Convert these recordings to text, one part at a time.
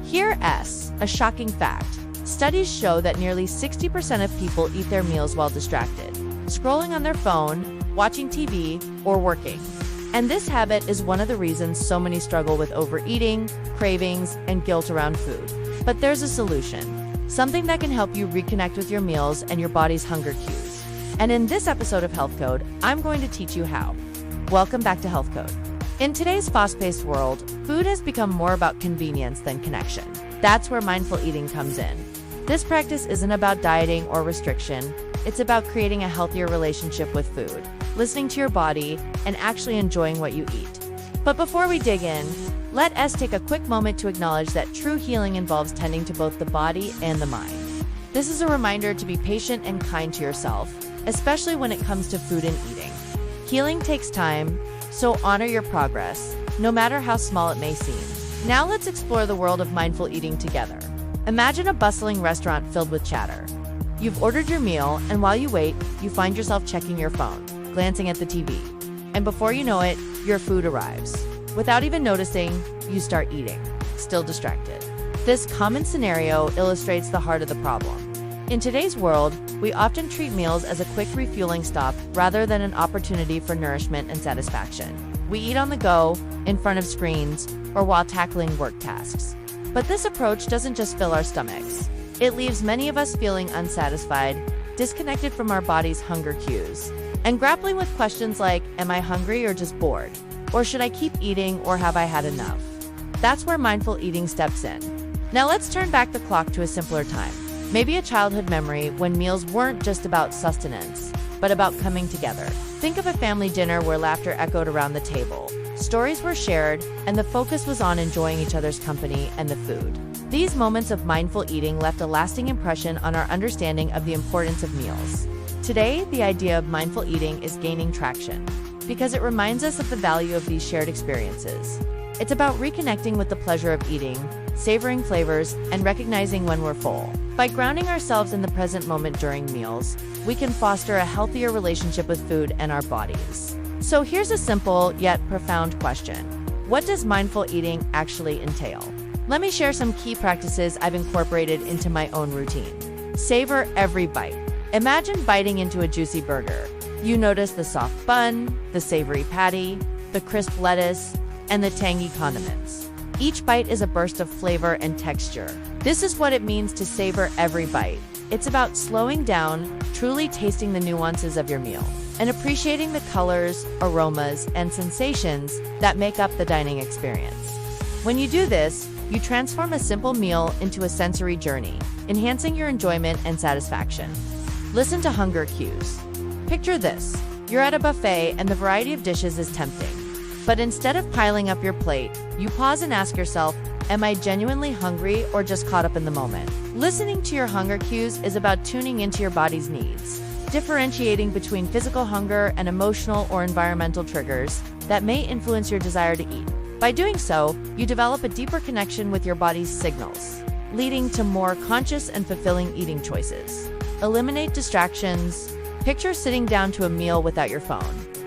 Here a shocking fact. Studies show that nearly 60% of people eat their meals while distracted, scrolling on their phone, watching TV, or working. And this habit is one of the reasons so many struggle with overeating, cravings, and guilt around food. But there's a solution, something that can help you reconnect with your meals and your body's hunger cues. And in this episode of Health Code, I'm going to teach you how. Welcome back to Health Code. In today's fast-paced world, food has become more about convenience than connection. That's where mindful eating comes in. This practice isn't about dieting or restriction. It's about creating a healthier relationship with food, listening to your body, and actually enjoying what you eat. But before we dig in, let us take a quick moment to acknowledge that true healing involves tending to both the body and the mind. This is a reminder to be patient and kind to yourself, especially when it comes to food and eating. Healing takes time, so honor your progress, no matter how small it may seem. Now let's explore the world of mindful eating together. Imagine a bustling restaurant filled with chatter. You've ordered your meal, and while you wait, you find yourself checking your phone, glancing at the TV. And before you know it, your food arrives. Without even noticing, you start eating, still distracted. This common scenario illustrates the heart of the problem. In today's world, we often treat meals as a quick refueling stop rather than an opportunity for nourishment and satisfaction. We eat on the go, in front of screens, or while tackling work tasks. But this approach doesn't just fill our stomachs. It leaves many of us feeling unsatisfied, disconnected from our body's hunger cues, and grappling with questions like, am I hungry or just bored? Or should I keep eating, or have I had enough? That's where mindful eating steps in. Now let's turn back the clock to a simpler time. Maybe a childhood memory when meals weren't just about sustenance, but about coming together. Think of a family dinner where laughter echoed around the table. Stories were shared, and the focus was on enjoying each other's company and the food. These moments of mindful eating left a lasting impression on our understanding of the importance of meals. Today, the idea of mindful eating is gaining traction because it reminds us of the value of these shared experiences. It's about reconnecting with the pleasure of eating, savoring flavors, and recognizing when we're full. By grounding ourselves in the present moment during meals, we can foster a healthier relationship with food and our bodies. So here's a simple yet profound question. What does mindful eating actually entail? Let me share some key practices I've incorporated into my own routine. Savor every bite. Imagine biting into a juicy burger. You notice the soft bun, the savory patty, the crisp lettuce, and the tangy condiments. Each bite is a burst of flavor and texture. This is what it means to savor every bite. It's about slowing down, truly tasting the nuances of your meal, and appreciating the colors, aromas, and sensations that make up the dining experience. When you do this, you transform a simple meal into a sensory journey, enhancing your enjoyment and satisfaction. Listen to hunger cues. Picture this. You're at a buffet and the variety of dishes is tempting. But instead of piling up your plate, you pause and ask yourself, am I genuinely hungry or just caught up in the moment? Listening to your hunger cues is about tuning into your body's needs, differentiating between physical hunger and emotional or environmental triggers that may influence your desire to eat. By doing so, you develop a deeper connection with your body's signals, leading to more conscious and fulfilling eating choices. Eliminate distractions. Picture sitting down to a meal without your phone.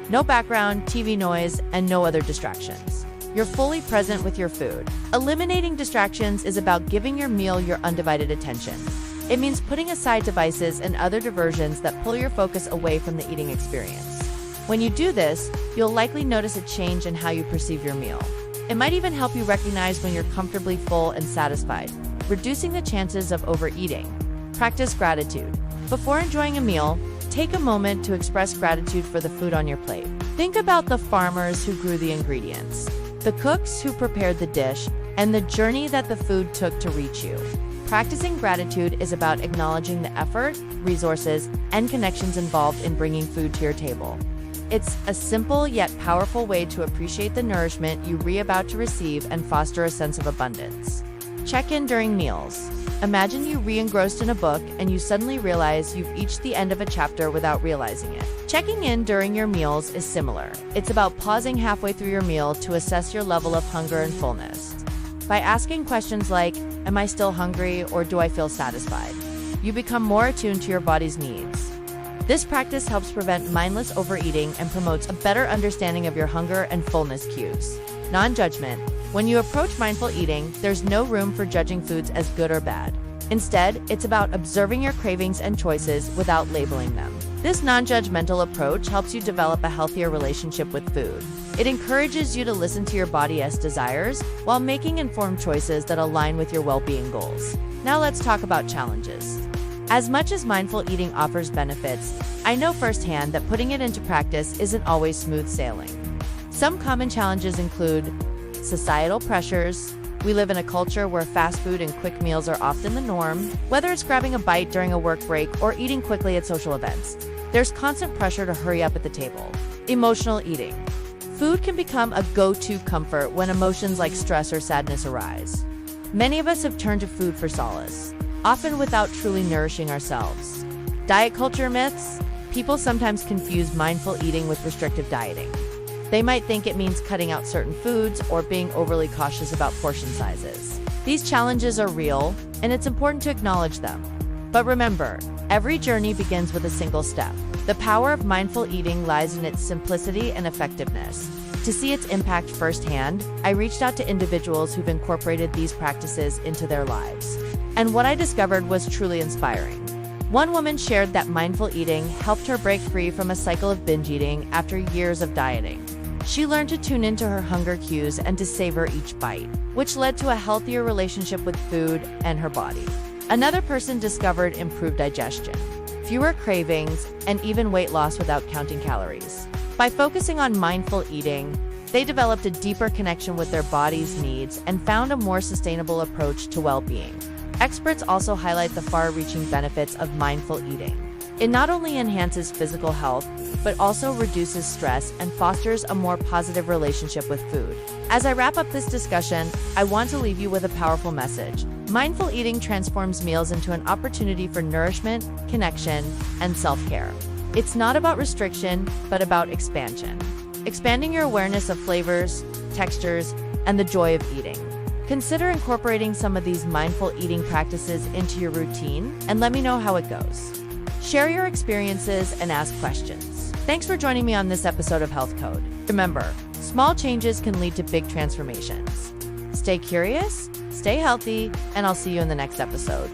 No background, TV noise, and no other distractions. You're fully present with your food. Eliminating distractions is about giving your meal your undivided attention. It means putting aside devices and other diversions that pull your focus away from the eating experience. When you do this, you'll likely notice a change in how you perceive your meal. It might even help you recognize when you're comfortably full and satisfied, reducing the chances of overeating. Practice gratitude. Before enjoying a meal, take a moment to express gratitude for the food on your plate. Think about the farmers who grew the ingredients, the cooks who prepared the dish, and the journey that the food took to reach you. Practicing gratitude is about acknowledging the effort, resources, and connections involved in bringing food to your table. It's a simple yet powerful way to appreciate the nourishment you're about to receive and foster a sense of abundance. Check in during meals. Imagine you re-engrossed in a book and you suddenly realize you've reached the end of a chapter without realizing it. Checking in during your meals is similar. It's about pausing halfway through your meal to assess your level of hunger and fullness. By asking questions like, am I still hungry or do I feel satisfied? You become more attuned to your body's needs. This practice helps prevent mindless overeating and promotes a better understanding of your hunger and fullness cues. Non-judgment. When you approach mindful eating, there's no room for judging foods as good or bad. Instead, it's about observing your cravings and choices without labeling them. This non-judgmental approach helps you develop a healthier relationship with food. It encourages you to listen to your body's desires while making informed choices that align with your well-being goals. Now let's talk about challenges. As much as mindful eating offers benefits, I know firsthand that putting it into practice isn't always smooth sailing. Some common challenges include societal pressures. We live in a culture where fast food and quick meals are often the norm, whether it's grabbing a bite during a work break or eating quickly at social events. There's constant pressure to hurry up at the table. Emotional eating. Food can become a go-to comfort when emotions like stress or sadness arise. Many of us have turned to food for solace, often without truly nourishing ourselves. Diet culture myths. People sometimes confuse mindful eating with restrictive dieting. They might think it means cutting out certain foods or being overly cautious about portion sizes. These challenges are real, and it's important to acknowledge them. But remember, every journey begins with a single step. The power of mindful eating lies in its simplicity and effectiveness. To see its impact firsthand, I reached out to individuals who've incorporated these practices into their lives. And what I discovered was truly inspiring. One woman shared that mindful eating helped her break free from a cycle of binge eating after years of dieting. She learned to tune into her hunger cues and to savor each bite, which led to a healthier relationship with food and her body. Another person discovered improved digestion, fewer cravings, and even weight loss without counting calories. By focusing on mindful eating, they developed a deeper connection with their body's needs and found a more sustainable approach to well-being. Experts also highlight the far-reaching benefits of mindful eating. It not only enhances physical health, but also reduces stress and fosters a more positive relationship with food. As I wrap up this discussion, I want to leave you with a powerful message. Mindful eating transforms meals into an opportunity for nourishment, connection, and self-care. It's not about restriction, but about expansion. Expanding your awareness of flavors, textures, and the joy of eating. Consider incorporating some of these mindful eating practices into your routine, and let me know how it goes. Share your experiences and ask questions. Thanks for joining me on this episode of Health Code. Remember, small changes can lead to big transformations. Stay curious, stay healthy, and I'll see you in the next episode.